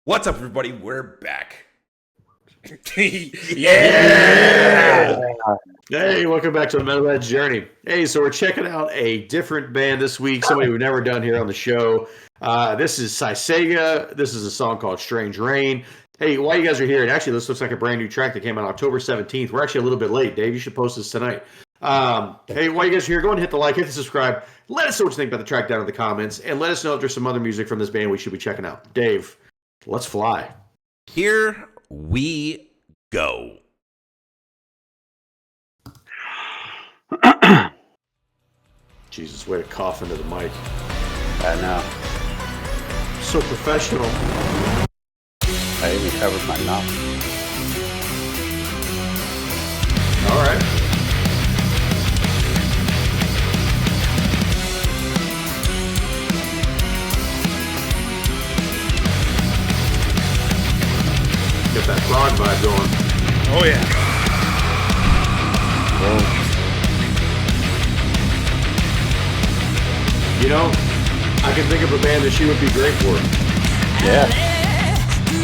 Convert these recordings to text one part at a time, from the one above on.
What's up, everybody? We're back. Yeah! Hey, welcome back to the Metal Edge Journey. Hey, so we're checking out a different band this week, somebody we've never done here on the show. This is Saiseiga. This is a song called Strange Rain. Hey, while you guys are here, and actually this looks like a brand new track that came out October 17th. We're actually a little bit late. Dave, you should post this tonight. Hey, while you guys are here, go ahead and hit the like, hit the subscribe. Let us know what you think about the track down in the comments, and let us know if there's some other music from this band we should be checking out. Dave, let's fly. Here we go. Jesus, way to cough into the mic. I know. So professional. I even covered my mouth. All right. Get that frog vibe going. Oh, yeah. Whoa. You know, I can think of a band that she would be great for. Yeah.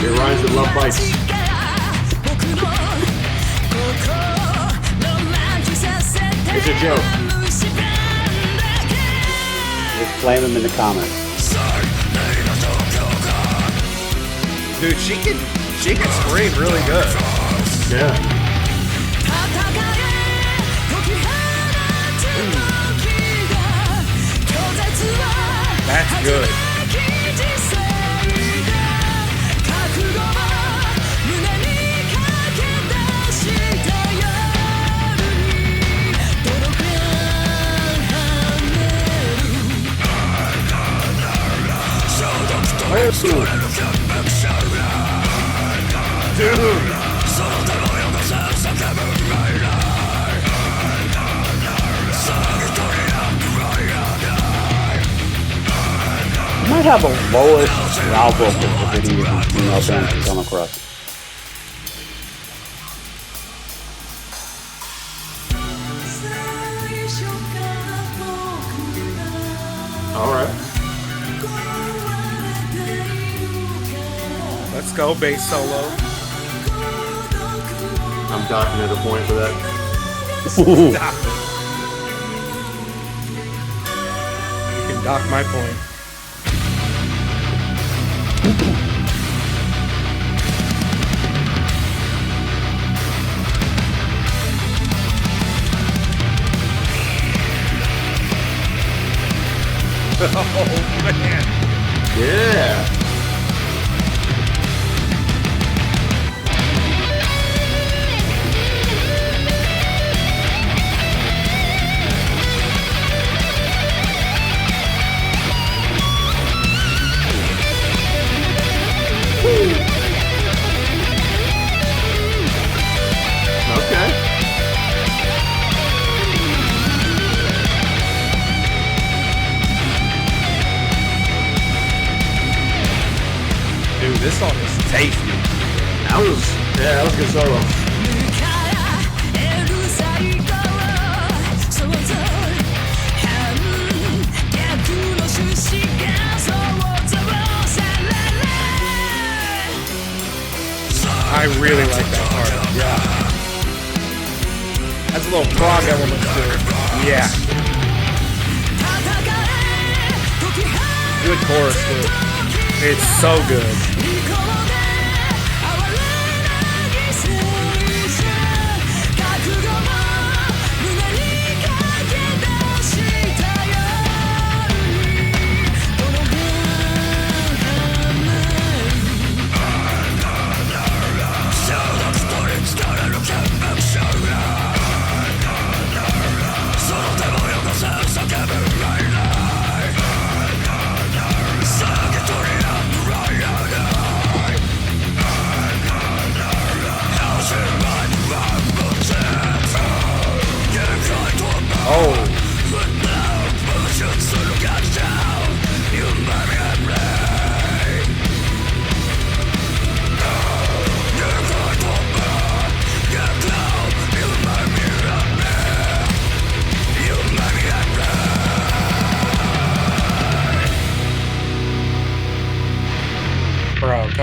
It rhymes with Love Bites. It's a joke. Just flame them in the comments. Dude, she can scream really good. Yeah. That's good. Dude. You might have the lowest growl vocals of any of these female bands you come across. All right. Let's go, bass solo. I'm docking at a point for that. Stop. You can dock my point. Oh, man. Yeah. Okay. Dude, this song is tasty. That was a good solo. I really like that part. Yeah. Has a little prog element to it. Yeah. Good chorus too. It's so good.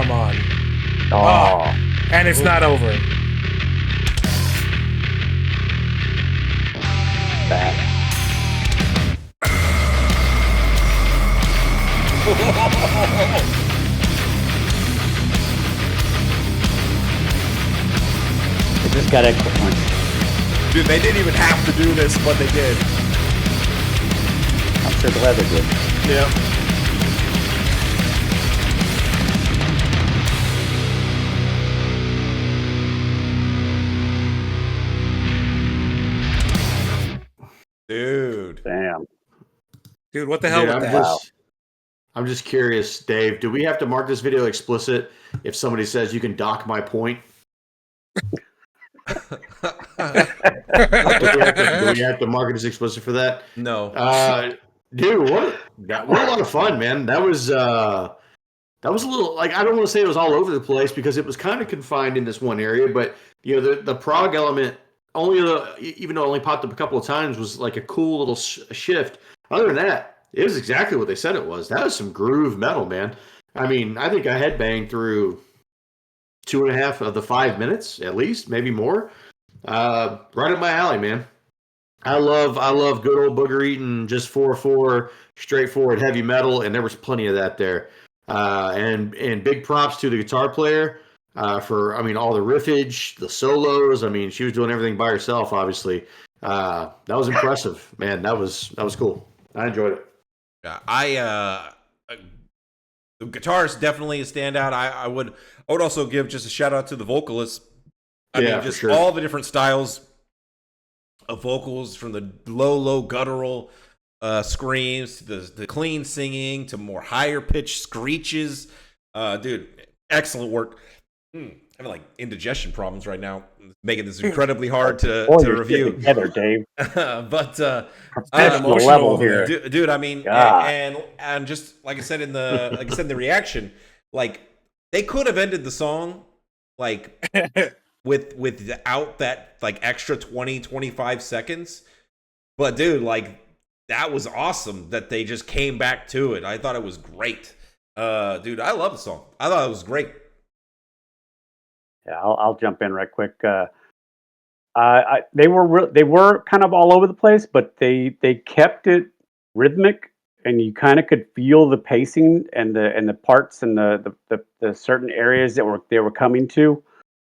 come on. Oh, And it's not over. that. It just got excellent. Dude, they didn't even have to do this, but they did. I'm sure glad they did. Yeah. Dude. Damn. Dude, what the hell Dude, with I'm that? I'm just curious, Dave. Do we have to mark this video explicit if somebody says you can dock my point? Do we have to mark it as explicit for that? No. Dude, what a lot of fun, man. That was a little, like, I don't want to say it was all over the place because it was kind of confined in this one area, but you know the prog element even though it only popped up a couple of times was like a cool little shift. Other than that, it was exactly what they said it was. That was some groove metal, man. I mean, I think I headbanged through 2.5 of the 5 minutes at least, maybe more. Right up my alley, man. I love good old booger eating, just 4/4 straightforward heavy metal, and there was plenty of that there. And big props to the guitar player for, I mean, all the riffage, the solos. I mean, she was doing everything by herself, obviously. That was impressive, man. That was cool. I enjoyed it. Yeah, the guitar is definitely a standout. I would also give just a shout out to the vocalists. I mean, just for sure. all the different styles of vocals, from the low guttural screams to the clean singing to more higher pitched screeches. Dude, excellent work. Having like indigestion problems right now, making this incredibly hard to review. Together, Dave. But Professional level here, dude. I mean, and just like I said in the reaction, like they could have ended the song like without that like extra 20-25 seconds. But dude, like that was awesome that they just came back to it. I thought it was great. Dude, I love the song. I thought it was great. Yeah, I'll jump in right quick. They were kind of all over the place, but they kept it rhythmic, and you kind of could feel the pacing and the parts and the certain areas that they were coming to.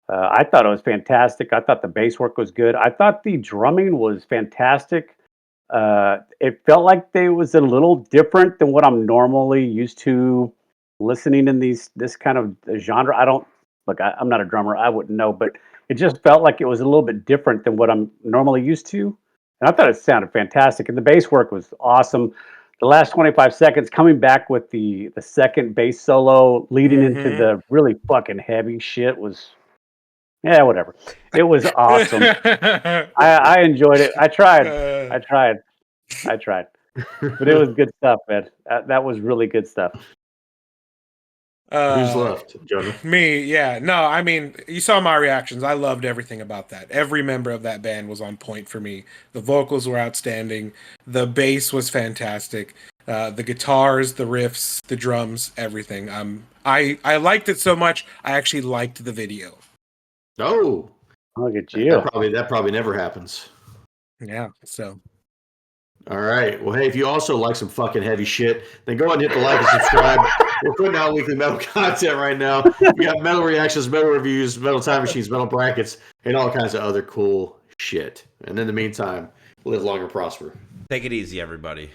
I thought it was fantastic. I thought the bass work was good. I thought the drumming was fantastic. It felt like they was a little different than what I'm normally used to listening in this kind of genre. I'm not a drummer. I wouldn't know, but it just felt like it was a little bit different than what I'm normally used to. And I thought it sounded fantastic. And the bass work was awesome. The last 25 seconds coming back with the second bass solo leading into the really fucking heavy shit was, yeah, whatever. It was awesome. I enjoyed it. I tried. But it was good stuff, man. That was really good stuff. Who's left, Jonah? Me, yeah. No, I mean, you saw my reactions. I loved everything about that. Every member of that band was on point for me. The vocals were outstanding. The bass was fantastic. The guitars, the riffs, the drums, everything. I liked it so much, I actually liked the video. Oh, look at you. That probably never happens. Yeah, so. All right. Well, hey, if you also like some fucking heavy shit, then go ahead and hit the like and subscribe. We're putting out weekly metal content right now. We got metal reactions, metal reviews, metal time machines, metal brackets, and all kinds of other cool shit. And in the meantime, live long and prosper. Take it easy, everybody.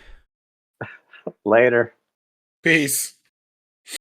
Later. Peace.